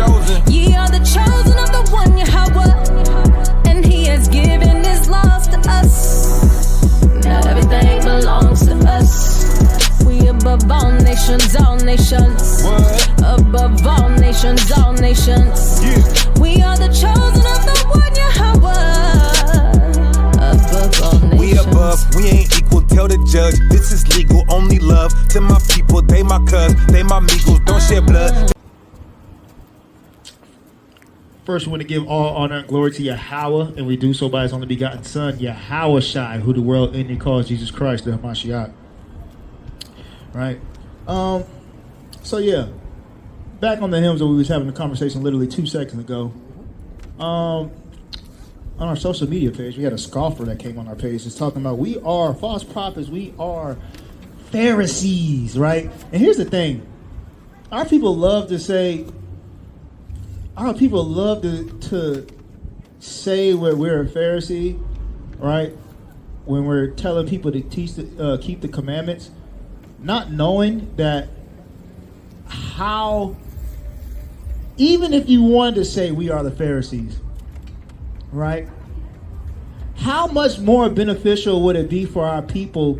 chosen. Ye are the chosen of the one Yahweh, and he has given his laws to us. Now everything belongs to us. We above all nations, all nations. What? Above all nations, all nations. Yeah. We are the chosen of the one Yahweh. Above all nations. We above, we ain't equal, tell the judge. This is legal, only love to my people. They my cuz, they my amigos, don't shed blood. First, we want to give all honor and glory to Yahweh, and we do so by his only begotten Son, Yahweh Shai, who the world inly calls Jesus Christ, the Hamashiach. Right? So yeah, back on the hymns that we was having a conversation literally 2 seconds ago. On our social media page, we had a scoffer that came on our page. It's talking about we are false prophets, we are Pharisees, right? And here's the thing: our people love to say, to say we're a Pharisee, right? When we're telling people to teach, keep the commandments, not knowing that how, even if you wanted to say we are the Pharisees, right? How much more beneficial would it be for our people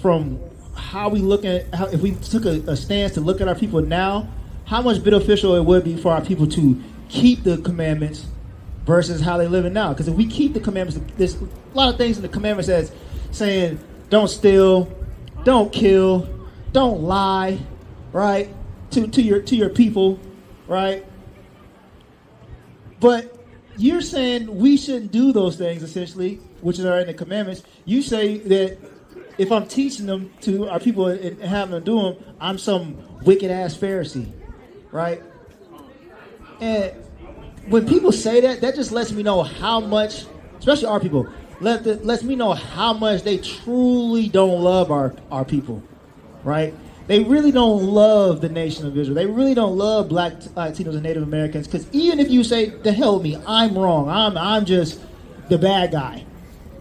from how we look at, how, if we took a stance to look at our people now, how much beneficial it would be for our people to keep the commandments versus how they live it now? Because if we keep the commandments, there's a lot of things in the commandments that's saying don't steal, don't kill, don't lie, right? To your people, right? But you're saying we shouldn't do those things, essentially, which are in the commandments. You say that if I'm teaching them to our people and having them do them, I'm some wicked-ass Pharisee, right? And when people say that, that just lets me know how much, especially our people, lets me know how much they truly don't love our people, right? They really don't love the nation of Israel. They really don't love Black, Latinos, and Native Americans. Because even if you say, the hell with me, I'm wrong, I'm just the bad guy,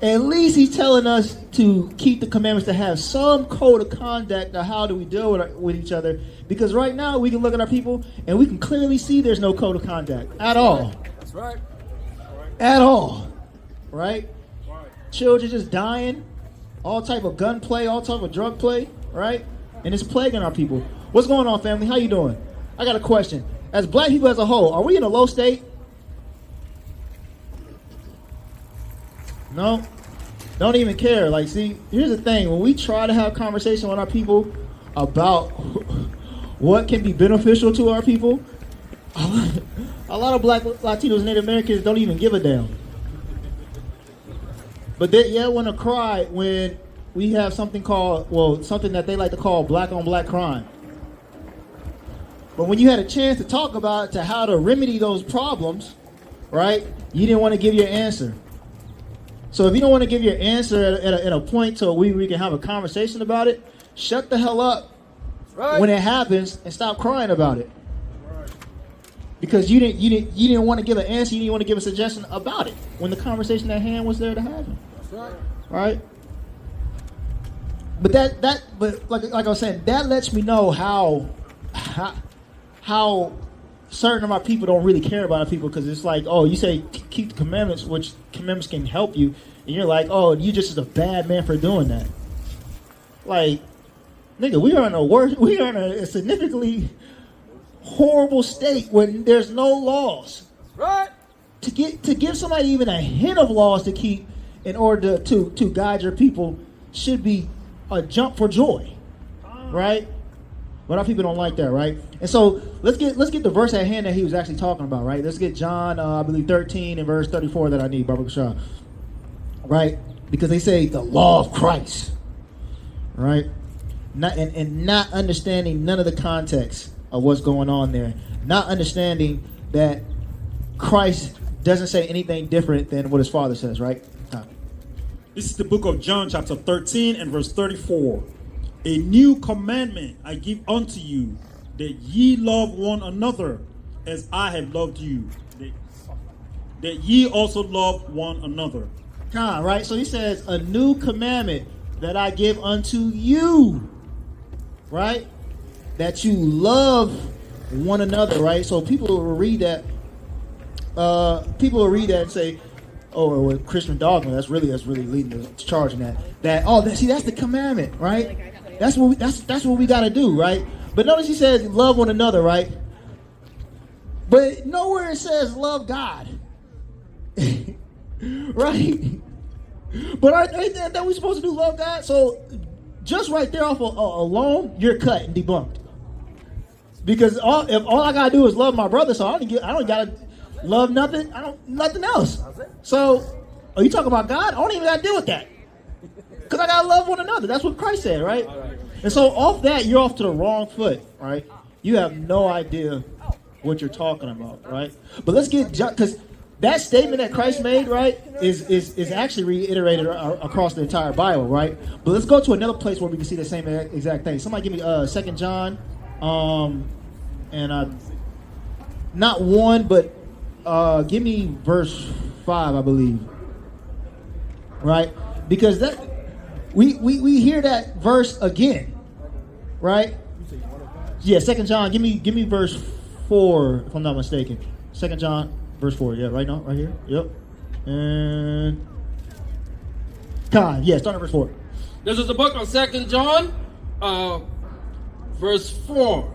at least he's telling us to keep the commandments, to have some code of conduct of how do we deal with each other. Because right now we can look at our people and we can clearly see there's no code of conduct at all. That's right. At all. Right? Children just dying, all type of gun play, all type of drug play, right? And it's plaguing our people. What's going on, family? How you doing? I got a question. As black people as a whole, are we in a low state? No? Don't even care. Like, see, here's the thing. When we try to have conversation with our people about what can be beneficial to our people, a lot of Black, Latinos, and Native Americans don't even give a damn. But they want to cry when we have something called, something that they like to call black on black crime. But when you had a chance to talk about to how to remedy those problems, right, you didn't want to give your answer. So if you don't want to give your answer at a point so we can have a conversation about it, shut the hell up when it happens and stop crying about it. Because you didn't want to give an answer, you didn't want to give a suggestion about it when the conversation at hand was there to have it. That's right. Right? But but like I was saying, that lets me know how certain of our people don't really care about our people, because it's like, oh, you say keep the commandments, which commandments can help you, and you're like, oh, you just is a bad man for doing that. Like, nigga, we are in a significantly horrible state when there's no laws. Right. To give somebody even a hint of laws to keep in order to guide your people should be a jump for joy, right? But our people don't like that, right? And so let's get the verse at hand that he was actually talking about, right? Let's get John, I believe 13 and verse 34 that I need, Baruch Shah, right? Because they say the law of Christ, right? Not understanding none of the context of what's going on there, not understanding that Christ doesn't say anything different than what his Father says, right? This is the book of John, chapter 13 and verse 34. A new commandment I give unto you, that ye love one another as I have loved you, that ye also love one another. Right? So he says, a new commandment that I give unto you, right? That you love one another, right? So people will read that. People will read that and say, "Oh, well, Christian dogma. That's really leading the charge in that. That's the commandment, right? That's what we got to do, right? But notice he says, love one another, right? But nowhere it says love God, right? But ain't that we supposed to do, love God? So just right there off alone, you're cut and debunked. Because if all I gotta do is love my brother, so I don't gotta love nothing. Nothing else. So, are you talking about God? I don't even gotta deal with that. Because I gotta love one another. That's what Christ said, right? And so off that, you're off to the wrong foot, right? You have no idea what you're talking about, right? But let's get, because that statement that Christ made, right, is actually reiterated across the entire Bible, right? But let's go to another place where we can see the same exact thing. Somebody give me 2 John, not 1, but give me verse 5, I believe, right? Because that we hear that verse again, right? Yeah, 2 John. Give me verse 4, if I'm not mistaken. 2 John, verse 4. Yeah, right now, right here. Yep. And start at verse 4. This is the book of 2 John, verse 4.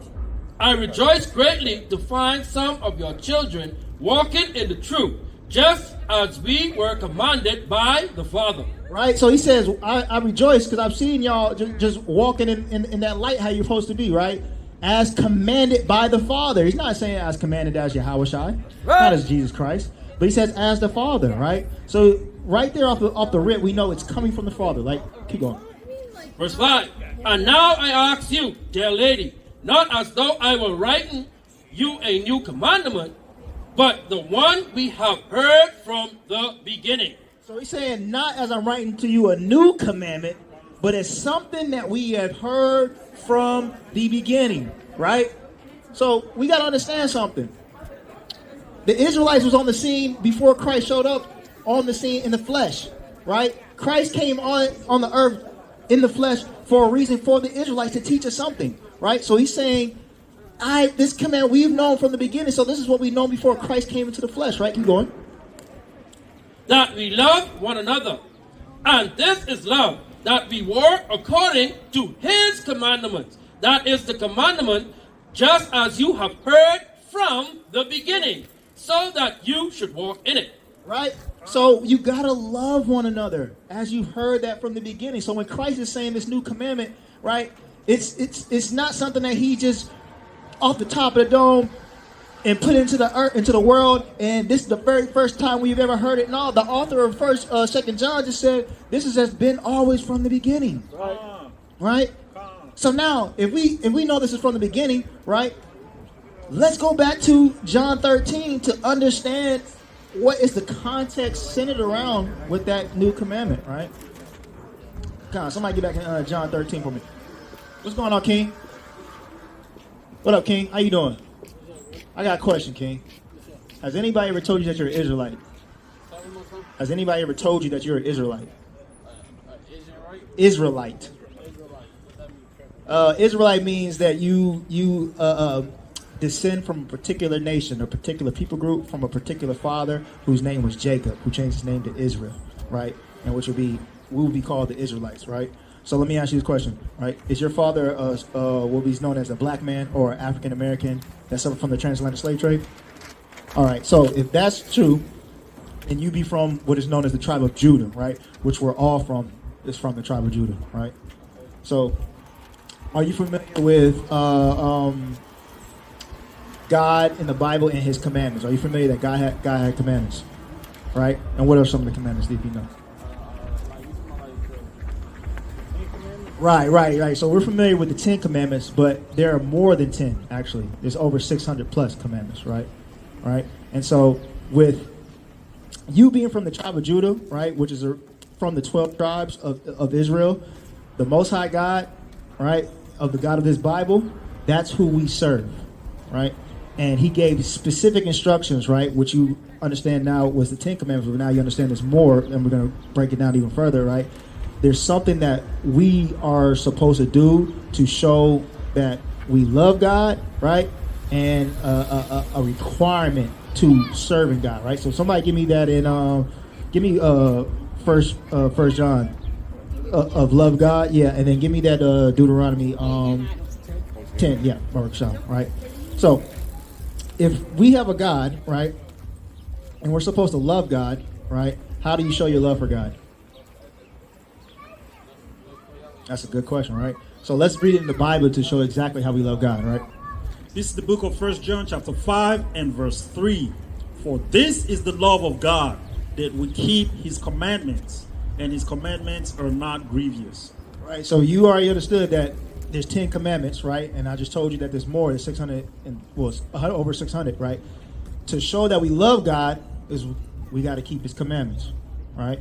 I rejoice greatly to find some of your children walking in the truth, just as we were commanded by the Father. Right, so he says, I rejoice because I've seen y'all just walking in that light how you're supposed to be, right? As commanded by the Father. He's not saying as commanded as Yahweh Shai, not as Jesus Christ, but he says as the Father, right? So right there off the rip, we know it's coming from the Father. Like, keep going. Verse 5. And now I ask you, dear lady, not as though I were writing you a new commandment, but the one we have heard from the beginning. So he's saying, not as I'm writing to you a new commandment, but it's something that we have heard from the beginning, right? So we got to understand something. The Israelites was on the scene before Christ showed up on the scene in the flesh, right? Christ came on the earth in the flesh for a reason, for the Israelites to teach us something, right? So he's saying, this command we've known from the beginning, so this is what we've known before Christ came into the flesh, right? Keep going. That we love one another. And this is love, that we walk according to his commandments. That is the commandment, just as you have heard from the beginning, so that you should walk in it. Right? So you got to love one another, as you heard that from the beginning. So when Christ is saying this new commandment, right, it's not something that he just off the top of the dome and put into the earth, into the world, and this is the very first time we've ever heard it. No, the author of 2 John just said this has been always from the beginning, right? So now, if we know this is from the beginning, right? Let's go back to John 13 to understand what is the context centered around with that new commandment, right? Come on, somebody get back in John 13 for me. What's going on, King? What up, King? How you doing? I got a question, King. Has anybody ever told you that you're an Israelite? Has anybody ever told you that you're an Israelite? Israelite. Israelite means that you descend from a particular nation, a particular people group, from a particular father whose name was Jacob, who changed his name to Israel, right? And which we will be called the Israelites, right? So let me ask you this question, right? Is your father what is known as a black man or African American that suffered from the transatlantic slave trade? All right, so if that's true, then you be from what is known as the tribe of Judah, right? Which we're all from, is from the tribe of Judah, right? So are you familiar with God in the Bible and his commandments? Are you familiar that God had commandments, right? And what are some of the commandments, if you know? Right. So we're familiar with the 10 commandments, but there are more than 10, actually. There's over 600 plus commandments, right? And so with you being from the tribe of Judah, right, which is from the 12 tribes of Israel, the Most High God, right, of the God of this Bible, that's who we serve, right? And he gave specific instructions, right, which you understand now was the 10 commandments, but now you understand there's more, and we're going to break it down even further, right? There's something that we are supposed to do to show that we love God, right? and a requirement to serving God, right? So somebody give me that in give me first John of love God, yeah, and then give me that Deuteronomy 10, yeah, Baruch Shalom, right? So if we have a God, right, and we're supposed to love God, right, how do you show your love for God? That's a good question, right? So let's read it in the Bible to show exactly how we love God, right? This is the book of 1 John chapter 5 and verse 3. For this is the love of God, that we keep his commandments, and his commandments are not grievous. Right. So you already understood that there's 10 commandments, right? And I just told you that there's more. There's 600 and well, it's over 600, right? To show that we love God is we got to keep his commandments, right?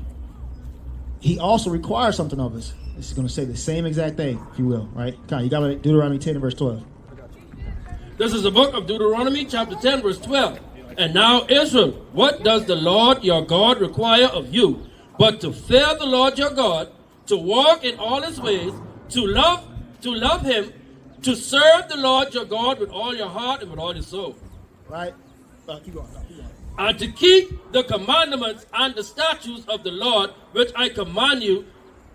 He also requires something of us. This is going to say the same exact thing, if you will, right? Come on, you got Deuteronomy 10 and verse 12. This is the book of Deuteronomy, chapter 10, verse 12. And now, Israel, what does the Lord your God require of you? But to fear the Lord your God, to walk in all his ways, to love him, to serve the Lord your God with all your heart and with all your soul. Right? Keep going. And to keep the commandments and the statutes of the Lord, which I command you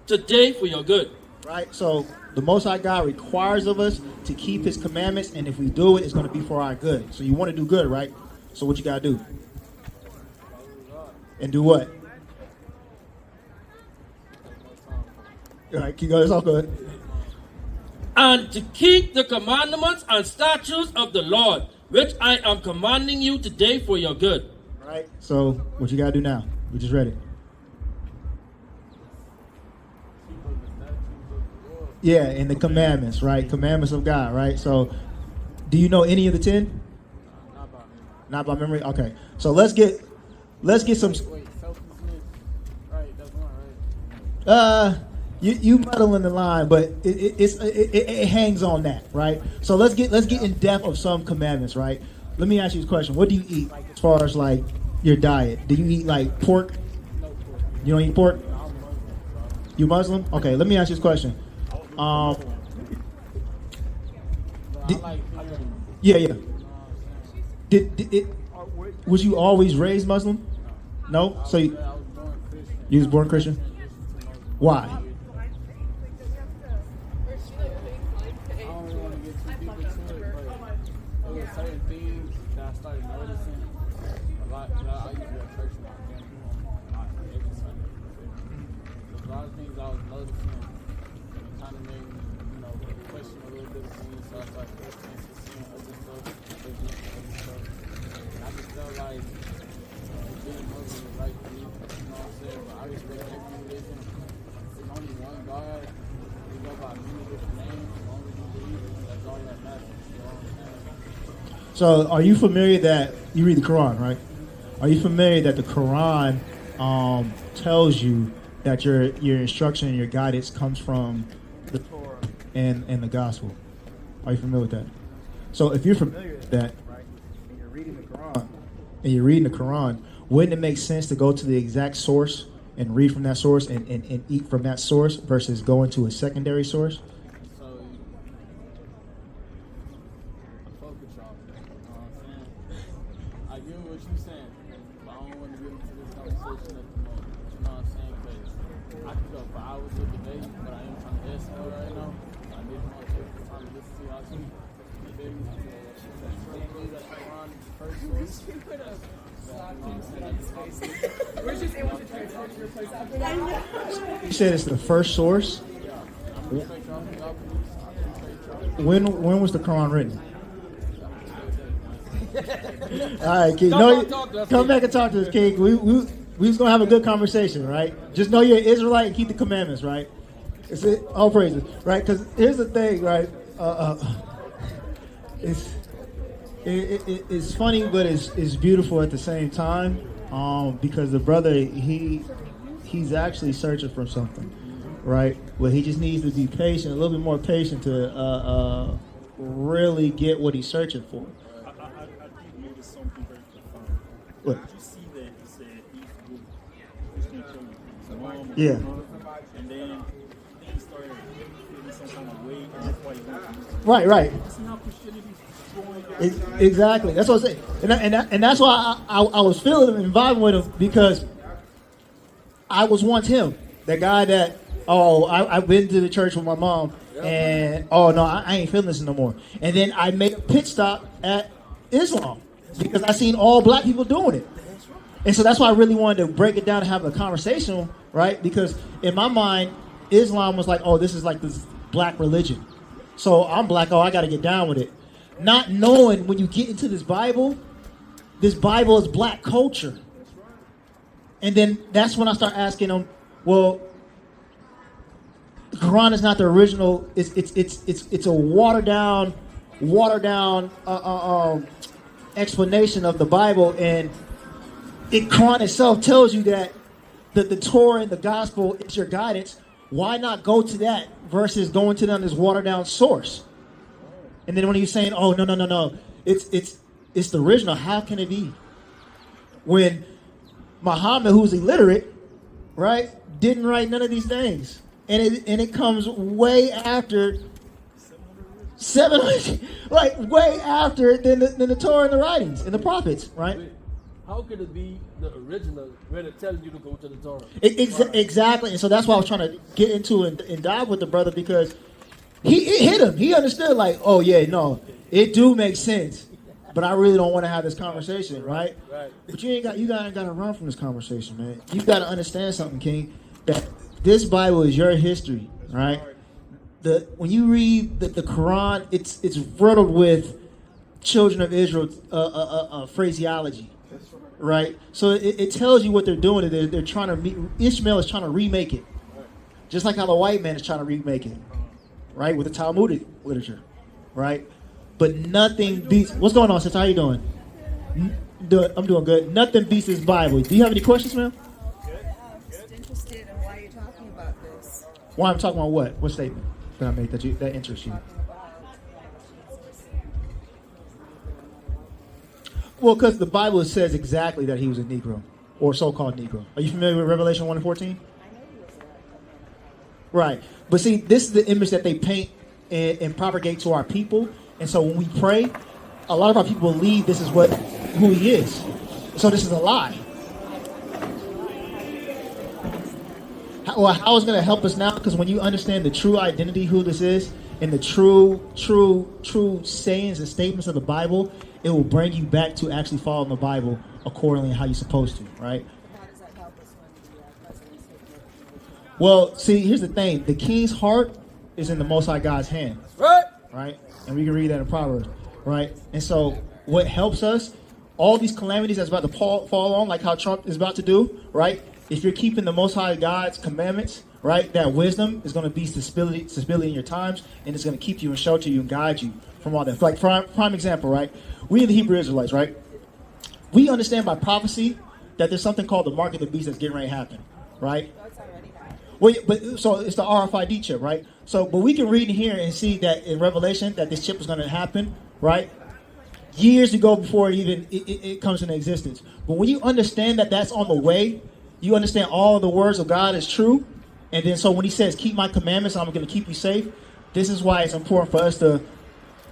today for your good. Right? So the Most High God requires of us to keep his commandments, and if we do it, it's going to be for our good. So you want to do good, right? So what you got to do? And do what? All right, keep going. It's all good. And to keep the commandments and statutes of the Lord, which I am commanding you today for your good. Right? So what you got to do now? We just read it. Yeah, and the commandments, right? Commandments of God, right? So do you know any of the 10? Not by memory? Okay. So let's get some. Wait, selflessness. Right, that's one, right? You muddle in the line, but it hangs on that, right? So let's get in depth of some commandments, right? Let me ask you this question: what do you eat as far as like your diet? Do you eat like pork? No pork. You don't eat pork? I'm Muslim, bro. You Muslim? Okay. Let me ask you this question. But I like vegan. Yeah. You know what Did it? Was you always raised Muslim? No. So I'm saying? I was born Christian. you was born Christian? Why? I don't really want to get too deep into it, but there were certain things that I started noticing a lot. I used to go to church with my family every Sunday. There's a lot of things I was noticing, and it kind of made me, question a little bit of things. So I started seeing other stuff, and I just felt like being Muslim was right for me. You know what I'm saying? But I respect every religion. There's only one God. We go by many different names. Only one believer. That's all that matters. You know what I'm saying? So are you familiar that you read the Quran, right? Are you familiar that the Quran tells you that your instruction and your guidance comes from the Torah and the gospel? Are you familiar with that? So if you're familiar with that, right, and you're reading the Quran, wouldn't it make sense to go to the exact source and read from that source and eat from that source versus going to a secondary source? So, I fuck with y'all. You know what I'm saying? I get what you're saying, but I don't want to get into this conversation at the moment. You know what I'm saying? Because I could go for hours of the day, but I ain't trying to escalate right now. I didn't want to take the time to listen to y'all speak. You feel me? I believe that Quran is the first source. You said it's the first source. I respect y'all. Y'all believe. When was the Quran written? All right, King. Come back and talk to us, King. We was gonna have a good conversation, right? Just know you're an Israelite and keep the commandments, right? It's it. All praises, right? Because here's the thing, right? It's funny, but it's beautiful at the same time. Because the brother he's actually searching for something, right? But he just needs to be patient, a little bit more patient to really get what he's searching for. I did notice something very profound. What? Did you see that he said he's good? Christian children. Yeah. And then he started feeling some kind of way, and that's why he went to Muslim. Right. See how Christianity is throwing Exactly. That's what I'm saying. And that's why I was feeling him and vibing with him, because I was once him. The guy that, I've been to the church with my mom, and I ain't feeling this no more. And then I made a pit stop at Islam because I seen all black people doing it. And so that's why I really wanted to break it down and have a conversation, right? Because in my mind, Islam was like, this is like this black religion. So I'm black, I got to get down with it. Not knowing when you get into this Bible is black culture. And then that's when I start asking them, well, the Quran is not the original. It's a watered down explanation of the Bible, and Quran itself tells you that the Torah and the Gospel is your guidance. Why not go to that versus going to this watered down source? And then when you're saying, no, it's the original. How can it be? When Muhammad, who's illiterate, right, didn't write none of these things, and it comes way after 700, like way after than the Torah and the writings and the prophets, right? How could it be the original when it tells you to go to the Torah? Exactly, and so that's why I was trying to get into and dive with the brother, because it hit him. He understood, like, it do make sense, but I really don't want to have this conversation, right? But you ain't got to run from this conversation, man. You got to understand something, King, that this Bible is your history, right? When you read the Quran, it's riddled with children of Israel phraseology, right? So it tells you what they're doing. They're trying to Ishmael is trying to remake it, just like how the white man is trying to remake it, right? With the Talmudic literature, right? But nothing beats. What's going on, sis? How you doing? I'm doing good. Nothing beats this Bible. Do you have any questions, ma'am? I'm just interested in why you're talking about this. Why I'm talking about what? What statement that I made that interests you? Well, because the Bible says exactly that he was a Negro, or so-called Negro. Are you familiar with Revelation 1:14? Right. But see, this is the image that they paint and propagate to our people. And so when we pray, a lot of our people believe this is who he is. So this is a lie. How is it going to help us now? Because when you understand the true identity, who this is, and the true sayings and statements of the Bible, it will bring you back to actually following the Bible accordingly how you're supposed to, right? How does that help us when the president's taking over? Well, see, here's the thing. The king's heart is in the Most High God's hand. Right? And we can read that in Proverbs, right? And so what helps us, all these calamities that's about to fall on, like how Trump is about to do, right? If you're keeping the Most High God's commandments, right, that wisdom is going to be stability in your times, and it's going to keep you and shelter you and guide you from all that. Like, prime example, right? We, the Hebrew Israelites, right? We understand by prophecy that there's something called the mark of the beast that's getting ready to happen, right? Well, but so it's the RFID chip, right? So, but we can read in here and see that in Revelation that this chip is going to happen, right? Years ago before it comes into existence. But when you understand that that's on the way, you understand all of the words of God is true. And then so when he says, keep my commandments, I'm going to keep you safe. This is why it's important for us to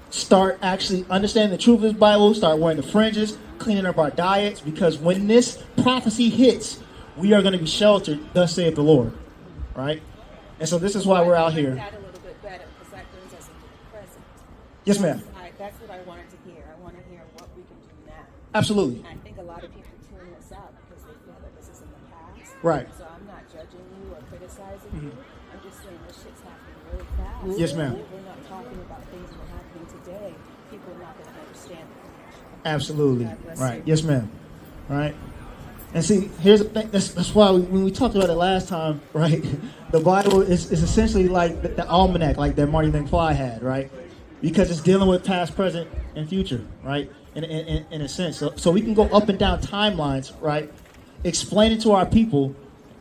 start actually understanding the truth of this Bible, start wearing the fringes, cleaning up our diets, because when this prophecy hits, we are going to be sheltered, thus saith the Lord, right? And so this is why we're out here. That a little bit better, because that brings us into the present. Yes, ma'am. That's what I wanted to hear. I want to hear what we can do now. Absolutely. I think a lot of people tune this out because they feel that this is in the past. Right. So I'm not judging you or criticizing you. I'm just saying this shit's happening really fast. Yes, ma'am. If we're not talking about things that are happening today, people are not going to understand the connection. Absolutely. God bless Right. you. Yes, ma'am. Right. And see, here's the thing. That's why when we talked about it last time, right? The Bible is essentially like the almanac, like that Marty McFly had, right? Because it's dealing with past, present, and future, right? In a sense. So we can go up and down timelines, right? Explaining to our people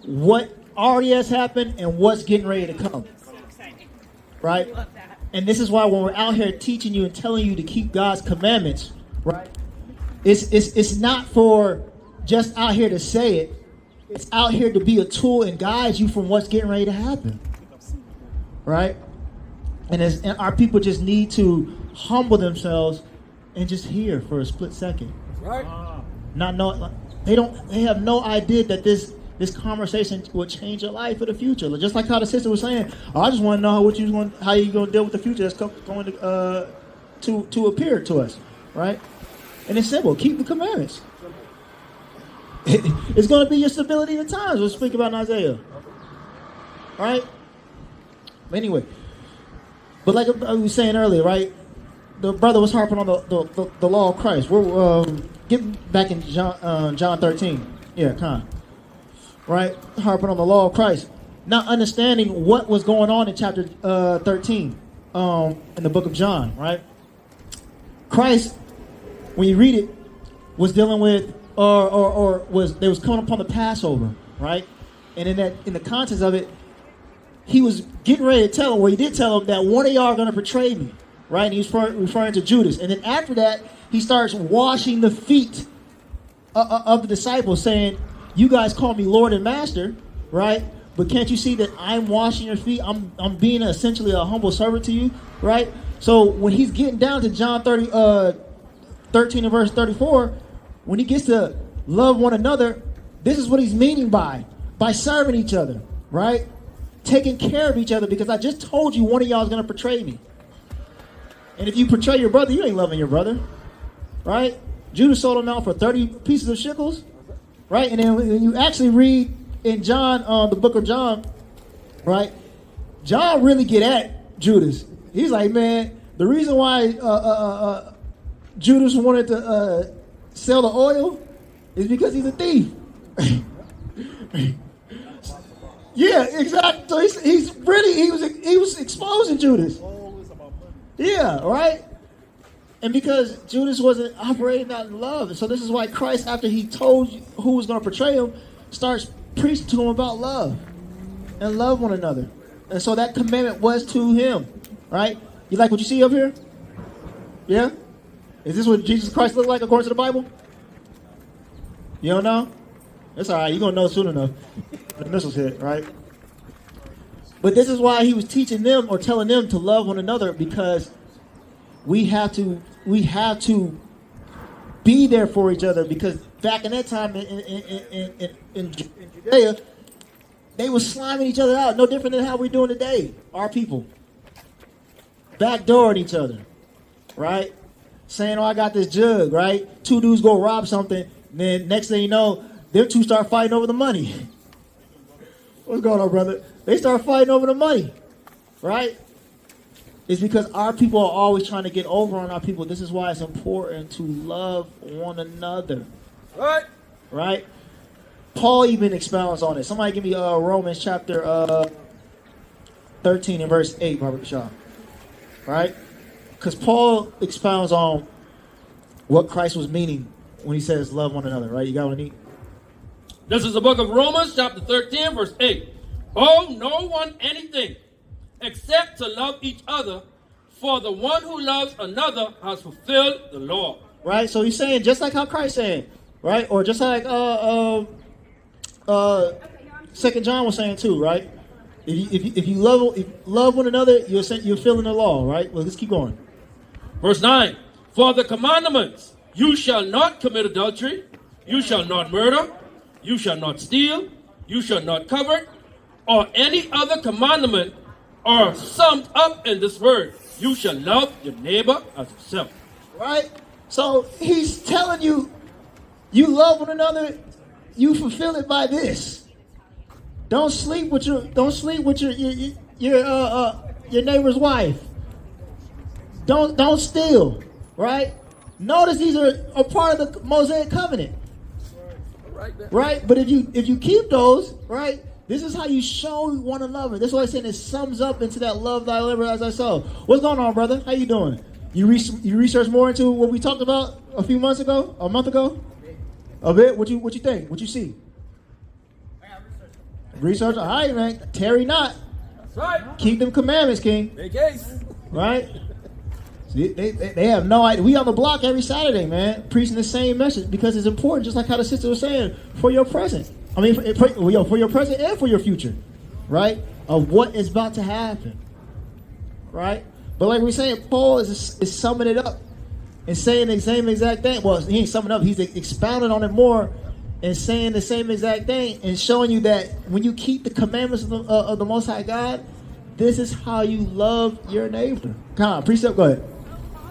what already has happened and what's getting ready to come. Right? And this is why when we're out here teaching you and telling you to keep God's commandments, right? It's not for just out here to say it. It's out here to be a tool and guide you from what's getting ready to happen. Right? And our people just need to humble themselves and just hear for a split second. Right? Not know, they have no idea that this conversation will change your life for the future. Just like how the sister was saying, I just want to know how you going to deal with the future that's going to appear to us, right? And it's simple. Keep the commandments. It's going to be your stability in times. We'll speak about in Isaiah. All right? Anyway, but like I was saying earlier, right? The brother was harping on the law of Christ. We're getting back in John 13. Yeah, kind of. Right? Harping on the law of Christ. Not understanding what was going on in chapter 13 in the book of John, right? Christ, when you read it, was dealing with they was coming upon the Passover, right? And in the context of it, he was getting ready to tell him, he did tell him that one of y'all are going to betray me, right? And he was referring to Judas. And then after that, he starts washing the feet of the disciples, saying, you guys call me Lord and Master, right? But can't you see that I'm washing your feet? I'm being essentially a humble servant to you, right? So when he's getting down to John 13 and verse 34, when he gets to love one another, this is what he's meaning by serving each other, right? Taking care of each other, because I just told you one of y'all is going to betray me. And if you betray your brother, you ain't loving your brother, right? Judas sold him out for 30 pieces of shekels, right? And then when you actually read in John, the book of John, right? John really get at Judas. He's like, man, the reason why Judas wanted to sell the oil is because he's a thief. Yeah, exactly. So he was exposing Judas. Yeah, right. And because Judas wasn't operating out in love, and so this is why Christ, after he told you who was going to betray him, starts preaching to him about love and love one another. And so that commandment was to him, right? You like what you see up here? Yeah. Is this what Jesus Christ looked like according to the Bible? You don't know? It's all right. You're going to know soon enough. The missiles hit, right? But this is why he was teaching them or telling them to love one another, because we have to be there for each other. Because back in that time in Judea, they were sliming each other out, no different than how we're doing today. Our people backdooring each other, right? Saying, "Oh, I got this jug," right? Two dudes go rob something, then next thing you know, them two start fighting over the money. What's going on, brother? They start fighting over the money, right? It's because our people are always trying to get over on our people. This is why it's important to love one another. Right. Right? Paul even expounds on it. Somebody give me Romans chapter 13 and verse 8, Robert Shaw. Right? Because Paul expounds on what Christ was meaning when he says love one another. Right? You got what I need? This is the book of Romans, chapter 13, verse 8. Owe no one anything except to love each other, for the one who loves another has fulfilled the law. Right? So he's saying, just like how Christ said, right? Or just like 2 John was saying too, right? If you love one another, you're fulfilling the law, right? Well, let's keep going. Verse 9. For the commandments, you shall not commit adultery, you shall not murder, you shall not steal, you shall not covet, or any other commandment are summed up in this word: you shall love your neighbor as yourself. Right? So he's telling you, you love one another, you fulfill it by this. Don't sleep with your neighbor's wife. Don't steal. Right? Notice these are a part of the Mosaic covenant. Right? But if you keep those, right, this is how you show one another. That's why I said it sums up into that love thy neighbor as thyself. What's going on, brother? How you doing? You research more into what we talked about a month ago? A bit? What you think? What you see? Research? All right, man. Tarry not. That's right. Keep them commandments, King. Big case. Right? They have no idea. We on the block every Saturday, man, preaching the same message because it's important, just like how the sister was saying, for your present. I mean, for your present and for your future, right? Of what is about to happen, right? But like we're saying, Paul is summing it up and saying the same exact thing. Well, he ain't summing up. He's expounding on it more and saying the same exact thing and showing you that when you keep the commandments of the Most High God, this is how you love your neighbor. Come on, precept, go ahead.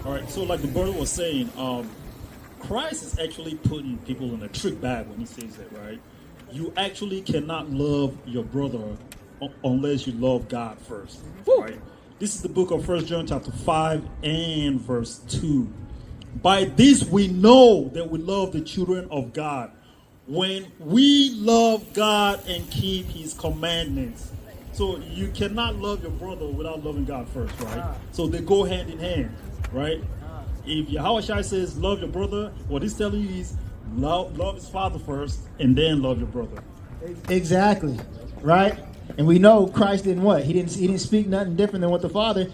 All right, so like the brother was saying, Christ is actually putting people in a trick bag when he says that, right? You actually cannot love your brother unless you love God first, right? This is the book of 1 John chapter 5 and verse 2. By this we know that we love the children of God, when we love God and keep his commandments. So you cannot love your brother without loving God first, right? So they go hand in hand, right? If Yahushua says love your brother, what he's telling you is love his father first and then love your brother. Exactly, right? And we know Christ didn't what? He didn't speak nothing different than what the Father.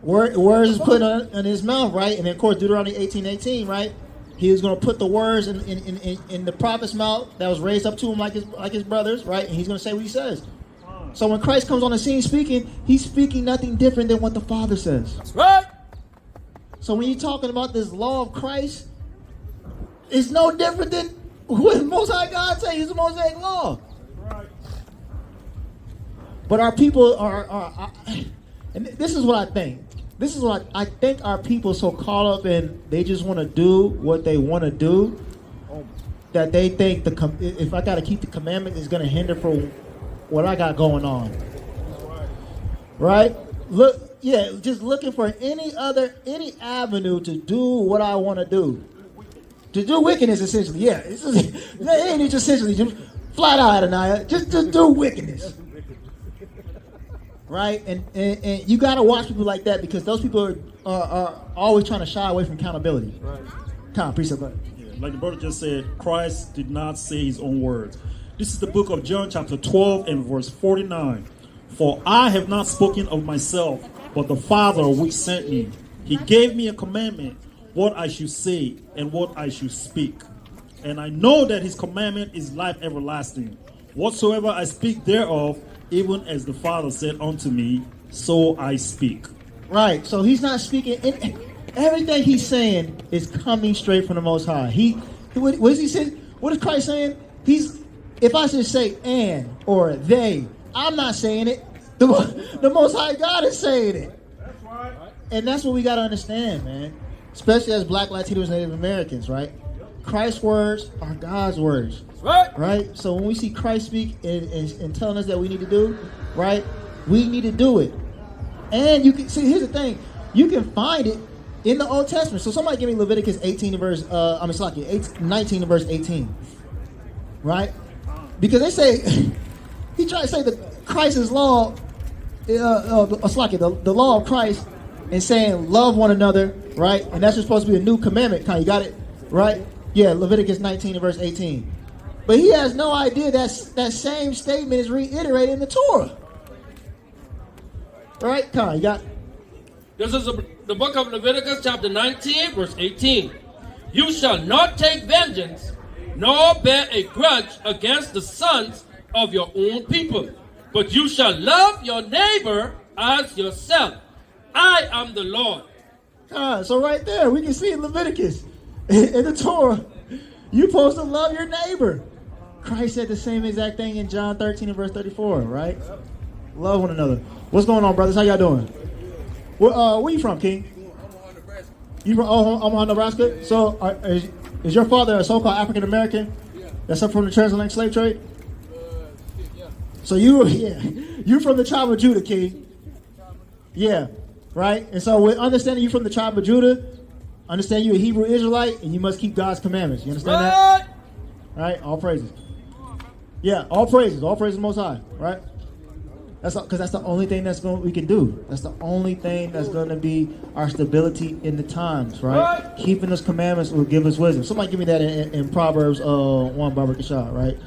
Words is put on his mouth, right? And then, of course, Deuteronomy 18:18, right? He was going to put the words in the prophet's mouth that was raised up to him like his brothers, right? And he's going to say what he says. So when Christ comes on the scene speaking, he's speaking nothing different than what the Father says. That's right. So when you're talking about this law of Christ, it's no different than what the Most High God says. It's the Mosaic law. Right. But our people are and this is what I think. This is what I think our people so caught up in, they just want to do what they want to do, that they think if I got to keep the commandment, it's going to hinder for what I got going on. Right? Look, yeah, just looking for any avenue to do what I want to do. To do wickedness, essentially. Yeah, it ain't just essentially just flat out, Adonai. Just do wickedness. Right? And you got to watch people like that, because those people are always trying to shy away from accountability. Right. Come on, precept. Yeah, like the brother just said, Christ did not say his own words. This is the book of John chapter 12 and verse 49. For I have not spoken of myself, but the Father which sent me. He gave me a commandment, what I should say and what I should speak. And I know that his commandment is life everlasting. Whatsoever I speak thereof, even as the Father said unto me, so I speak. Right. So he's not speaking. Everything he's saying is coming straight from the Most High. What is he saying? What is Christ saying? If I should say and or they, I'm not saying it. The Most High God is saying it. That's right. And that's what we got to understand, man. Especially as Black, Latinos, Native Americans, right? Christ's words are God's words. Right? So when we see Christ speak and telling us that we need to do, right? We need to do it. And you can see, here's the thing. You can find it in the Old Testament. So somebody give me Leviticus 19 and verse 18. Right? Because they say, he tried to say that Christ's law, the law of Christ, and saying love one another, right? And that's supposed to be a new commandment. You got it? Right? Yeah, Leviticus 19 and verse 18. But he has no idea that same statement is reiterated in the Torah. Right? You got it? This is the book of Leviticus chapter 19 verse 18. You shall not take vengeance, nor bear a grudge against the sons of your own people, but you shall love your neighbor as yourself. I am the Lord. So right there, we can see in Leviticus, in the Torah, you're supposed to love your neighbor. Christ said the same exact thing in John 13 and verse 34, right? Love one another. What's going on, brothers? How y'all doing? Where you from, King? You from Omaha, Nebraska? So is your father a so-called African American? Yeah. That's up from the transatlantic slave trade? Yeah. So you from the tribe of Judah, King. Yeah, right? And so with understanding you from the tribe of Judah, understand you a Hebrew Israelite, and you must keep God's commandments. You understand that? Right? All praises. Yeah, all praises Most High, right? Because that's the only thing we can do. That's the only thing that's going to be our stability in the times, right? Keeping those commandments will give us wisdom. Somebody give me that in Proverbs 1, Baba Kashah, right?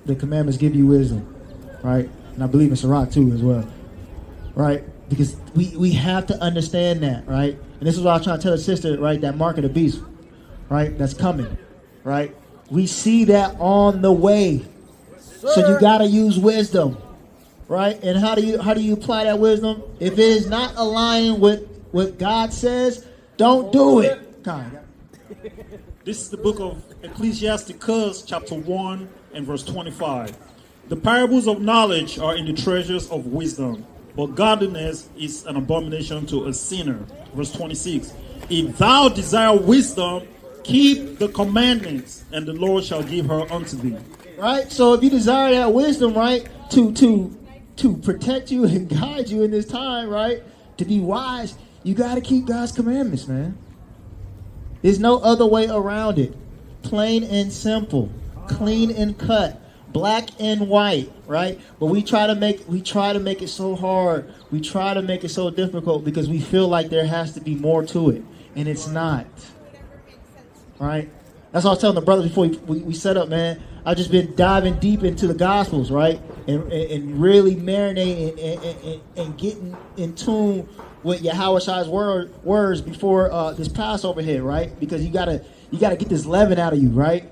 The commandments give you wisdom, right? And I believe in Sirach too as well, right? Because we have to understand that, right? And this is what I was trying to tell the sister, right? That mark of the beast, right? That's coming, right? We see that on the way. So you gotta use wisdom, right? And how do you apply that wisdom? If it is not aligning with what God says, don't do it. God. This is the book of Ecclesiasticus, chapter 1 and verse 25. The parables of knowledge are in the treasures of wisdom, but godliness is an abomination to a sinner. Verse 26. If thou desire wisdom, keep the commandments, and the Lord shall give her unto thee. Right? So if you desire that wisdom, right, to protect you and guide you in this time, right, to be wise, you got to keep God's commandments, man. There's no other way around it. Plain and simple, clean and cut, black and white, right? But we try to make it so hard. We try to make it so difficult because we feel like there has to be more to it, and it's not. Right? That's what I was telling the brothers before we set up, man. I've just been diving deep into the Gospels, right? And really marinating and getting in tune with Yahweh Shai's words before this Passover hit, right? Because you gotta get this leaven out of you, right?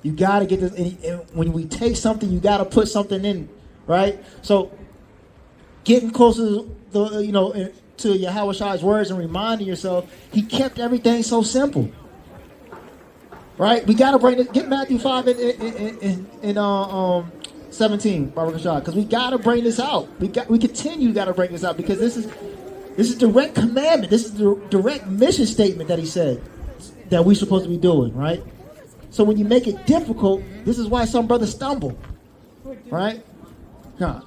You gotta get this. And when we take something, you gotta put something in, right? So getting closer to Yahweh Shai's words and reminding yourself, He kept everything so simple. Right, we gotta bring this. Get Matthew 5 and 17, Baruch Hashah, because we gotta bring this out. We continue gotta bring this out because this is direct commandment. This is the direct mission statement that He said that we're supposed to be doing. Right. So when you make it difficult, this is why some brothers stumble. Right. Nah.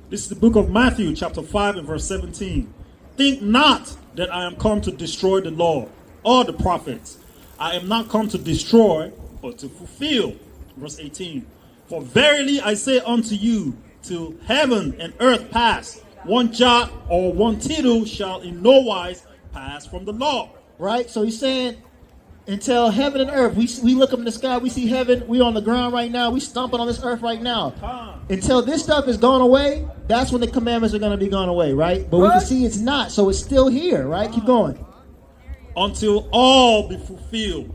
This is the book of Matthew, chapter 5 and verse 17. Think not that I am come to destroy the law or the prophets. I am not come to destroy, but to fulfill. Verse 18. For verily I say unto you, till heaven and earth pass, one jot or one tittle shall in no wise pass from the law. Right? So He's saying, until heaven and earth, we look up in the sky, we see heaven, we on the ground right now, we stomping on this earth right now. Until this stuff is gone away, that's when the commandments are going to be gone away, right? But we can see it's not, so it's still here, right? Keep going. Until all be fulfilled.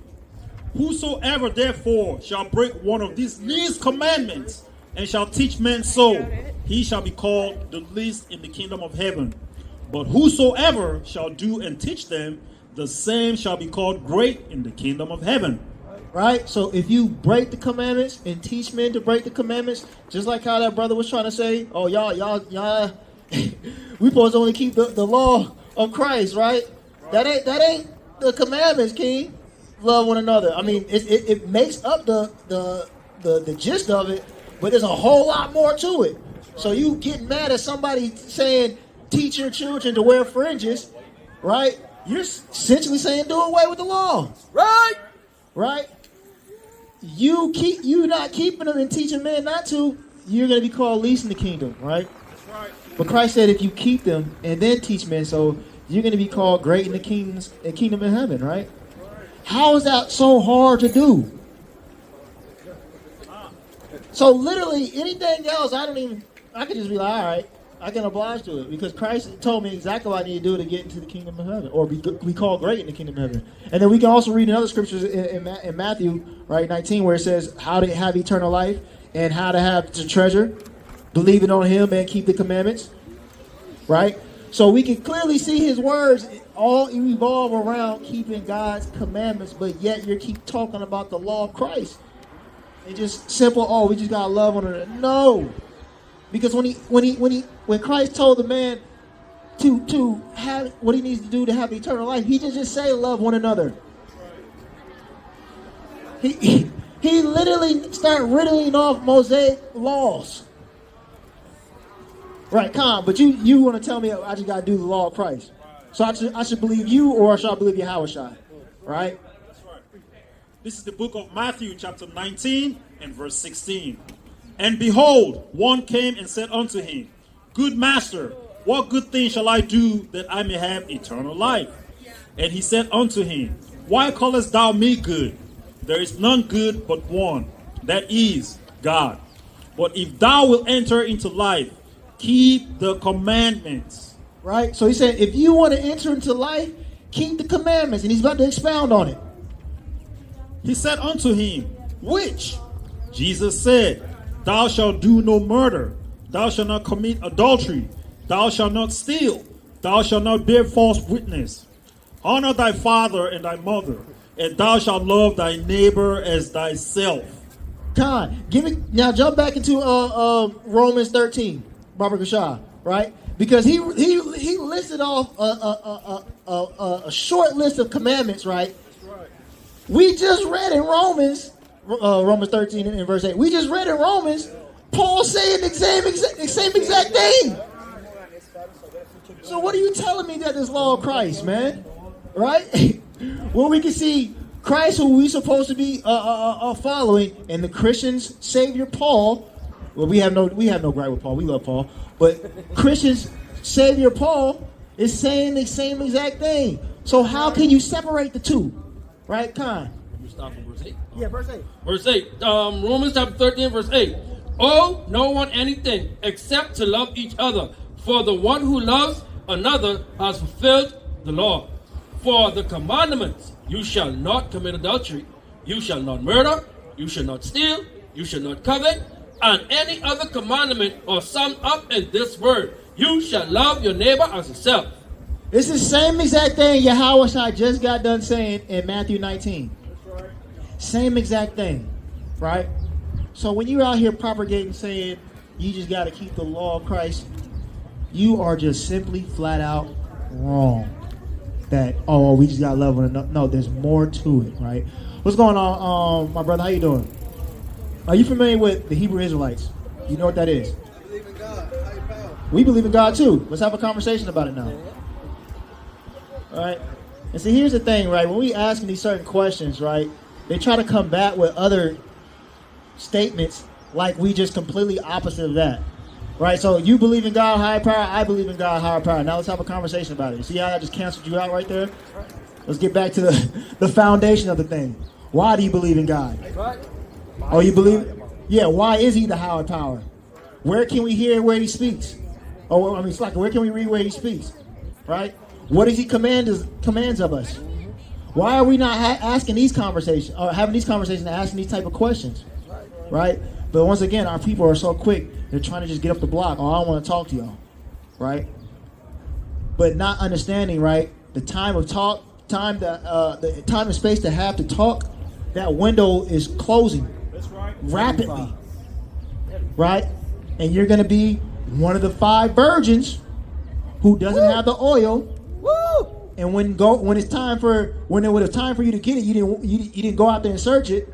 Whosoever therefore shall break one of these least commandments and shall teach men so, he shall be called the least in the kingdom of heaven. But whosoever shall do and teach them, the same shall be called great in the kingdom of heaven. Right? So if you break the commandments and teach men to break the commandments, just like how that brother was trying to say, oh, y'all, we supposed to only keep the law of Christ, right? That ain't the commandments, King. Love one another. I mean, it makes up the gist of it, but there's a whole lot more to it. So you get mad at somebody saying, teach your children to wear fringes, right? You're essentially saying do away with the law. Right? Right? You not keeping them and teaching men not to, you're going to be called least in the kingdom, right? That's right. But Christ said if you keep them and then teach men, so you're going to be called great in the kingdom of heaven, right? How is that so hard to do? So literally anything else, I could just be like, all right, I can oblige to it because Christ told me exactly what I need to do to get into the kingdom of heaven or be called great in the kingdom of heaven. And then we can also read in other scriptures in Matthew, right, 19, where it says how to have eternal life and how to have the treasure, believing on Him and keep the commandments, right? So we can clearly see His words all revolve around keeping God's commandments, but yet you keep talking about the law of Christ. It's just simple, we just gotta love one another. No. Because when Christ told the man to have what he needs to do to have eternal life, He didn't just say love one another. He literally started riddling off Mosaic laws. Right, Khan, but you want to tell me I just got to do the law of Christ. So I should believe you or should I believe Yahweh Shai? Right? That's right. This is the book of Matthew chapter 19 and verse 16. And behold, one came and said unto him, Good master, what good thing shall I do that I may have eternal life? And he said unto him, Why callest thou me good? There is none good but one, that is God. But if thou wilt enter into life, keep the commandments. Right? So he said, if you want to enter into life, keep the commandments. And he's about to expound on it. He said unto him, Which? Jesus said, Thou shalt do no murder. Thou shalt not commit adultery. Thou shalt not steal. Thou shalt not bear false witness. Honor thy father and thy mother, and thou shalt love thy neighbor as thyself. God, give it now. Jump back into Romans 13, Barbara Gashah, right? Because he listed off a short list of commandments, right? We just read in Romans 13 and verse 8. We just read in Romans, Paul saying the same exact thing. So what are you telling me that this law of Christ, man? Right? Well, we can see Christ, who we supposed to be following, and the Christians' Savior Paul. Well, we have no gripe with Paul. We love Paul, but Christians' Savior Paul is saying the same exact thing. So how can you separate the two? Right, Khan? You start from verse 8. Yeah, verse 8. Verse 8. Romans chapter 13, verse 8. Owe no one anything except to love each other. For the one who loves another has fulfilled the law. For the commandments, you shall not commit adultery, you shall not murder, you shall not steal, you shall not covet, and any other commandment are summed up in this word: you shall love your neighbor as yourself. It's the same exact thing Yahweh just got done saying in Matthew 19. That's right. Same exact thing, right? So when you're out here propagating saying you just got to keep the law of Christ, you are just simply flat out wrong. That, oh, we just got to love one another. No, there's more to it, right? What's going on, my brother? How you doing? Are you familiar with the Hebrew Israelites? You know what that is? I believe in God. Higher power. We believe in God too. Let's have a conversation about it now. All right? And see, here's the thing, right? When we ask these certain questions, right, they try to combat with other statements like we just completely opposite of that. Right? So you believe in God, higher power. I believe in God, higher power. Now let's have a conversation about it. You see how I just canceled you out right there? Let's get back to the foundation of the thing. Why do you believe in God? Oh, you believe? Yeah, why is he the higher power? Where can we hear where he speaks? Oh, I mean, it's like, where can we read where he speaks? Right? What does he commands of us? Why are we not asking these conversations, or having these conversations and asking these type of questions? Right? But once again, our people are so quick. They're trying to just get up the block. Oh, I don't want to talk to y'all. Right? But not understanding, right, the time of talk, the time and space to have to talk, that window is closing rapidly. Right? And you're going to be one of the 5 virgins who doesn't have the oil. And when it was time for you to get it, you didn't go out there and search it.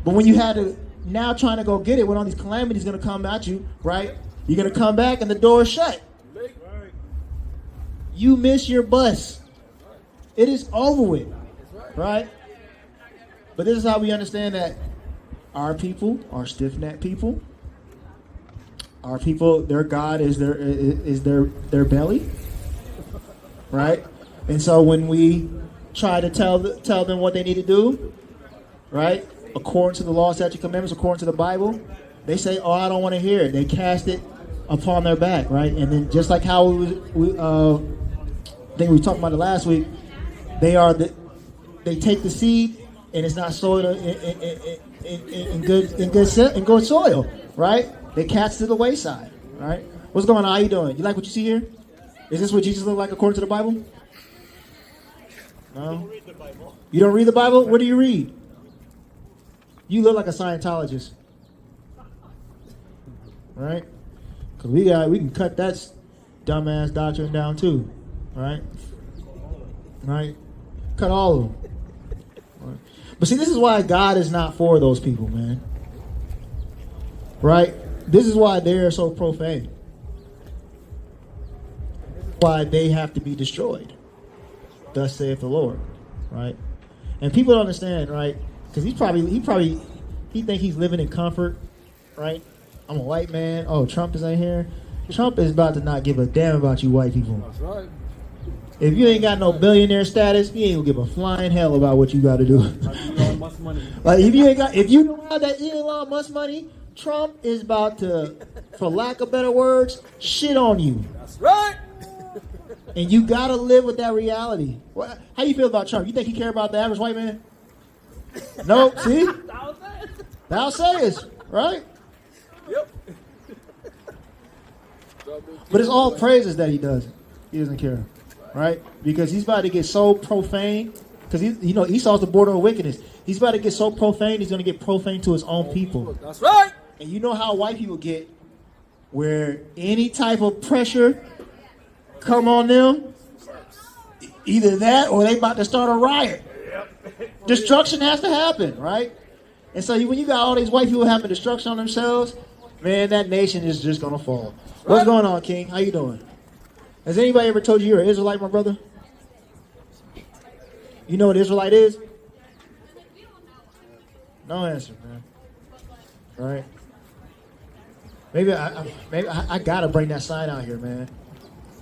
But when you had to now trying to go get it, when all these calamities going to come at you, right? You're going to come back and the door is shut. You miss your bus. It is over with, right? But this is how we understand that our people are stiff-necked people. Our people, their God is their belly, right? And so when we try to tell them what they need to do, right, according to the law, statute, commandments, according to the Bible, they say, "Oh, I don't want to hear it." They cast it upon their back, right? And then just like how I think we talked about it last week, they take the seed and it's not soiled in good soil, right? They cast it to the wayside, right? What's going on? How you doing? You like what you see here? Is this what Jesus looked like according to the Bible? No? You don't read the Bible? What do you read? You look like a Scientologist. Right? Because we can cut that dumbass doctrine down too. Right? Right? Cut all of them. Right? But see, this is why God is not for those people, man. Right? This is why they're so profane. This is why they have to be destroyed. Thus saith the Lord. Right? And people don't understand, right? Because he think he's living in comfort, right? I'm a white man. Oh, Trump is in here. Trump is about to not give a damn about you white people. That's right. If you ain't got no billionaire status, he ain't gonna give a flying hell about what you got to do. Elon Musk money. Like if you don't have that Elon Musk money, Trump is about to, for lack of better words, shit on you. That's right. And you gotta live with that reality. How you feel about Trump? You think he care about the average white man? No, see? Thou sayest, right? Yep. But it's all praises that he does it. He doesn't care, right? Because he's about to get so profane. Because Esau's the border of wickedness. He's about to get so profane. He's going to get profane to his own people. That's right. And you know how white people get, where any type of pressure come on them, either that or they about to start a riot. Destruction has to happen, right? And so when you got all these white people having destruction on themselves, man, that nation is just going to fall. What's going on, King? How you doing? Has anybody ever told you you're an Israelite, my brother? You know what Israelite is? No answer, man. Right? Maybe I gotta bring that sign out here, man.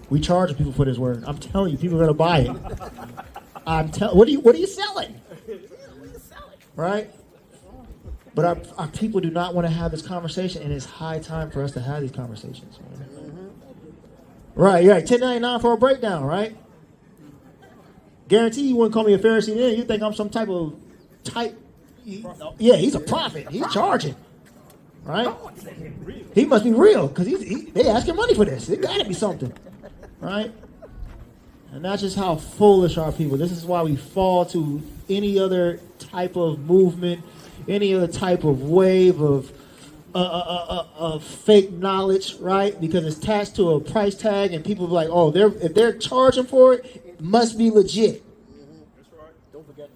We charge people for this word. I'm telling you, people are gonna buy it. What are you selling? Right? But our people do not want to have this conversation, and it's high time for us to have these conversations. Man. Right, you're right. 1099 for a breakdown, right? Guarantee you wouldn't call me a Pharisee then. You think I'm some type of yeah, he's a prophet. He's charging. Right? He must be real because they asking money for this. It got to be something. Right? And that's just how foolish our people. This is why we fall to any other type of movement, any other type of wave of fake knowledge, right? Because it's attached to a price tag, and people be like, "Oh, if they're charging for it, it must be legit." That's right. Don't forget,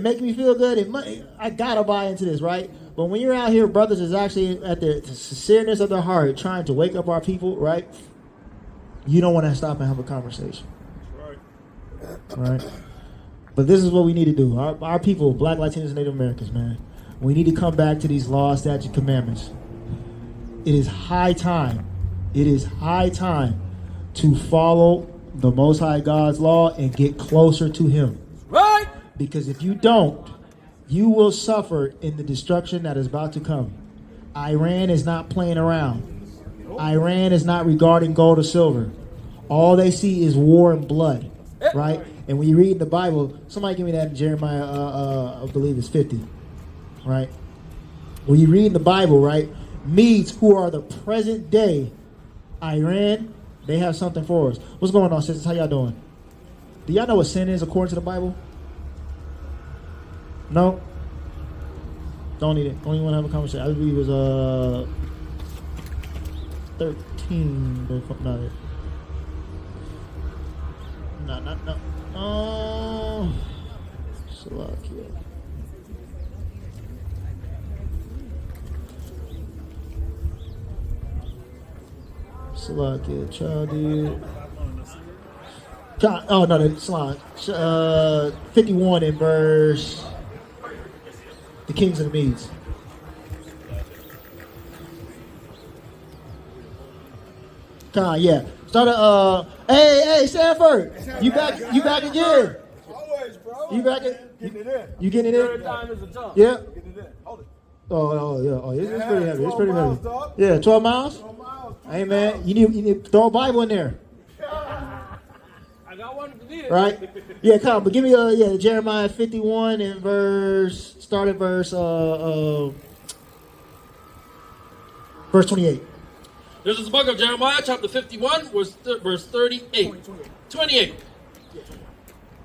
Make me feel good. I gotta buy into this, right? But when you're out here, brothers is actually at the sincereness of their heart, trying to wake up our people, right? You don't want to stop and have a conversation, right? But this is what we need to do. Our people, Black, Latinos, and Native Americans, man, we need to come back to these laws, statutes, commandments. It is high time. It is high time to follow the Most High God's law and get closer to Him. Right. Because if you don't, you will suffer in the destruction that is about to come. Iran is not playing around. Iran is not regarding gold or silver. All they see is war and blood, right? And when you read the Bible, somebody give me that in Jeremiah, I believe it's 50, right? When you read the Bible, right, Medes, who are the present day Iran, they have something for us. What's going on, sisters? How y'all doing? Do y'all know what sin is according to the Bible? No? Don't need it. Don't even want to have a conversation. I believe it was 13. No. Oh, Salakia. Salakia, child. Oh no, that's Salah. 51 in verse. The kings of the Medes. Yeah. Start hey, Sanford. You back again. Always, bro. You back Getting it in. You getting it Third in? time is a charm. Yeah. Getting it in. Hold it. Oh yeah. Oh, it's pretty heavy. It's 12 pretty miles, heavy. dog. Yeah, 12 miles? 12 miles. Hey man, you need to throw a Bible in there. I got one for this. Right? Yeah, come on, but give me Jeremiah 51 and start at verse 28. This is the book of Jeremiah, chapter 51, verse 38. 28.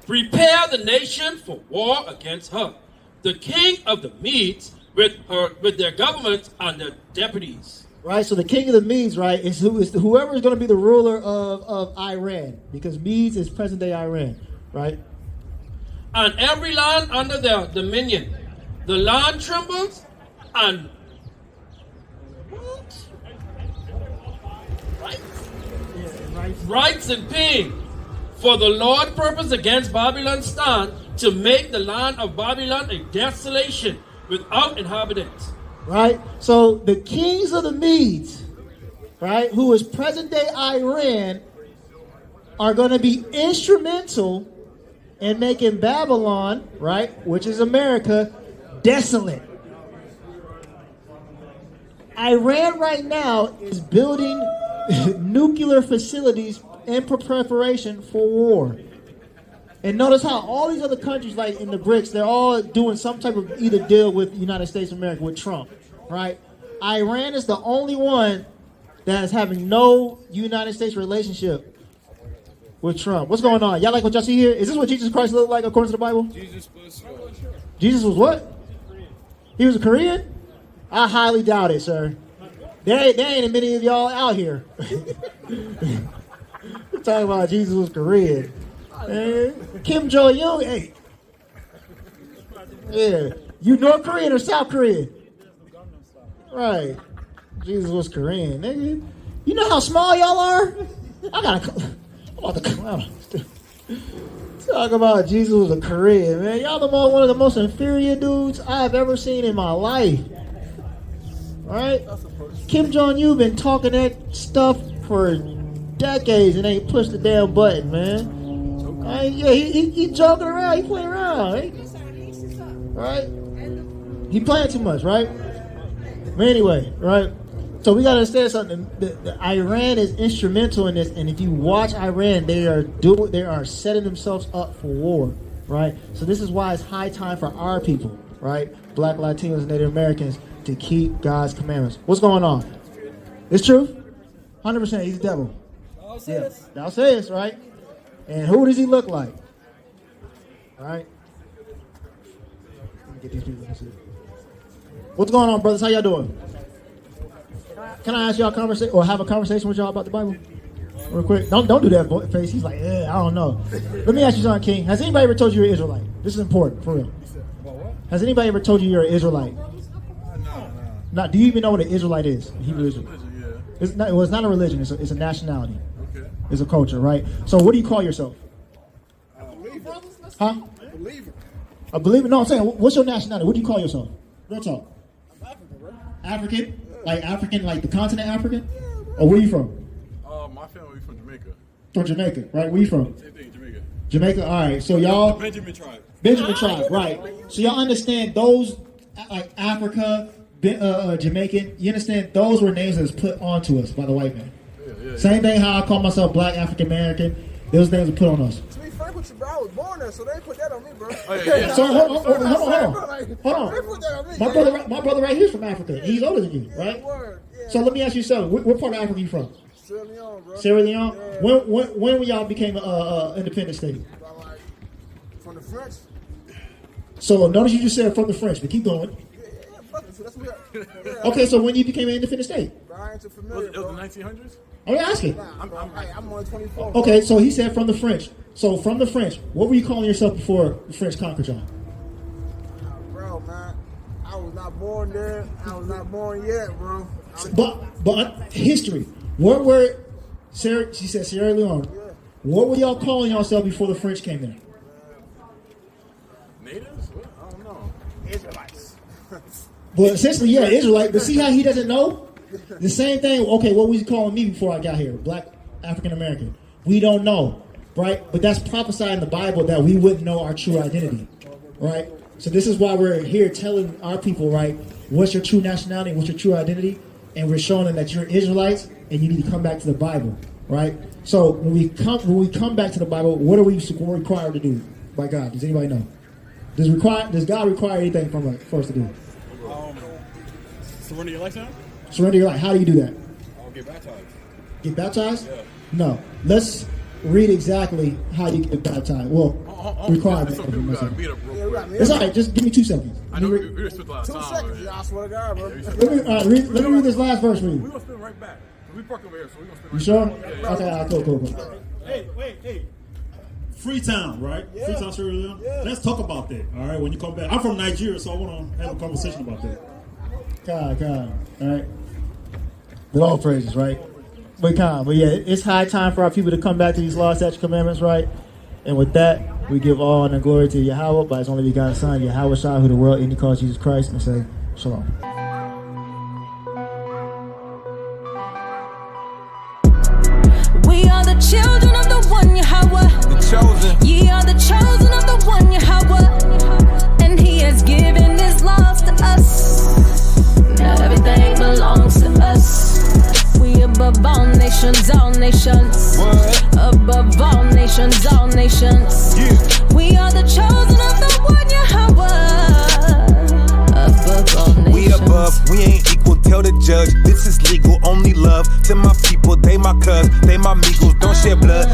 Prepare the nation for war against her. The king of the Medes with their government and their deputies. Right, so the king of the Medes, right, is whoever is going to be the ruler of Iran, because Medes is present day Iran, right? And every land under their dominion. The land trembles and writes in pain. For the Lord purposed against Babylon stand to make the land of Babylon a desolation without inhabitants. Right? So the kings of the Medes, right, who is present day Iran, are going to be instrumental in making Babylon, right, which is America, desolate. Iran right now is building nuclear facilities in preparation for war. And notice how all these other countries, like in the BRICS, they're all doing some type of either deal with the United States of America, with Trump, right? Iran is the only one that is having no United States relationship with Trump. What's going on? Y'all like what y'all see here? Is this what Jesus Christ looked like according to the Bible? Jesus was what? He was a Korean? I highly doubt it, sir. There ain't many of y'all out here. We're talking about Jesus was Korean. Kim Jong-un, hey. Yeah. You North Korean or South Korean? Right. Jesus was Korean, nigga. You know how small y'all are? I'm about to come out. Talk about Jesus was a Korean, man. Y'all one of the most inferior dudes I've ever seen in my life. Right? Kim Jong-un been talking that stuff for decades and ain't pushed the damn button, man. Yeah, he joking around. He playing around. Right? He playing too much, right? But anyway, right? So we gotta understand something. The Iran is instrumental in this, and if you watch Iran, they are setting themselves up for war, right? So this is why it's high time for our people, right? Black, Latinos, Native Americans to keep God's commandments. What's going on? It's true. 100%. He's the devil. Yeah, thou sayest, right? And who does he look like? All right. Let me get these people to see. What's going on, brothers? How y'all doing? Can I ask y'all have a conversation with y'all about the Bible? Real quick. Don't do that face. He's like, I don't know. Let me ask you something, King. Has anybody ever told you you're an Israelite? This is important, for real. Has anybody ever told you you're an Israelite? No. Do you even know what an Israelite is? Hebrew Israel. It's not a religion. It's a nationality. Okay. It's a culture, right? So what do you call yourself? A believer. Huh? A believer. A believer? No, I'm saying, what's your nationality? What do you call yourself? Real talk. I'm African, bro. African? Like African, like the continent African? Or where you from? My family from Jamaica. From Jamaica, right? Where you from? Same thing, Jamaica. Jamaica, all right. So y'all... Benjamin tribe. Benjamin tribe, right. So y'all understand those, like Africa, Jamaican, you understand those were names that was put onto us by the white man. Yeah. Same thing how I call myself Black African American. Those names were put on us. To be frank with you, bro, I was born there, so they put that on me, bro. So hold on. They put that on me. My brother right here is from Africa. He's older than you, right? So let me ask you something. What part of Africa are you from? Sierra Leone, bro. Sierra Leone? Yeah. When y'all became an independent state? From the French. So notice you just said from the French, but keep going. Okay, so when you became an independent state? I ain't too familiar, it was the 1900s? I'm asking. I'm only 24. Okay, so he said from the French. So from the French, what were you calling yourself before the French conquered y'all? Bro, man, I was not born there. I was not born yet, bro. But history. What were she said Sierra Leone? Yeah. What were y'all calling yourself before the French came there? Natives? I don't know. Israelites. Well, essentially, yeah, Israelite. But see how he doesn't know? The same thing. Okay, what was he calling me before I got here? Black African American. We don't know, right? But that's prophesied in the Bible that we wouldn't know our true identity, right? So this is why we're here telling our people, right? What's your true nationality? What's your true identity? And we're showing them that you're Israelites and you need to come back to the Bible, right? So when we come back to the Bible, what are we required to do by God? Does anybody know? Does God require anything from us to do? Surrender your life now? Surrender your life. How do you do that? I'll get baptized. Get baptized? Yeah. No. Let's read exactly how you get baptized. Well, requirement. It's all right. Just give me 2 seconds. I know we spent a lot of 2 time. seconds, I swear to God, bro. Let me read this last verse for you. We're going to spin right back. We park over here, so we're going to spin right You sure? back. Yeah. Okay, all right, cool. Hey. Freetown, right? Yeah. Freetown, Sierra Leone. Yeah. Let's talk about that. All right, when you come back. I'm from Nigeria, so I want to have a conversation about that. God. All right. With all praises, right? But yeah, it's high time for our people to come back to these laws, statutes, commandments, right? And with that, we give all honor and glory to Yahweh by His only begotten Son, Yahweh Shai, who the world and He calls Jesus Christ, and say Shalom. We are the children of the one Yahweh. The chosen. Ye are the chosen of the one Yahweh. And He has given His laws to us. Not everything belongs to us. We above all nations, all nations. What? Above all nations, all nations. Yeah. We are the chosen of the one Yahweh. Above all nations. We above, we ain't equal, tell the judge. This is legal, only love To my people, they my cuz, they my amigos, don't shed blood.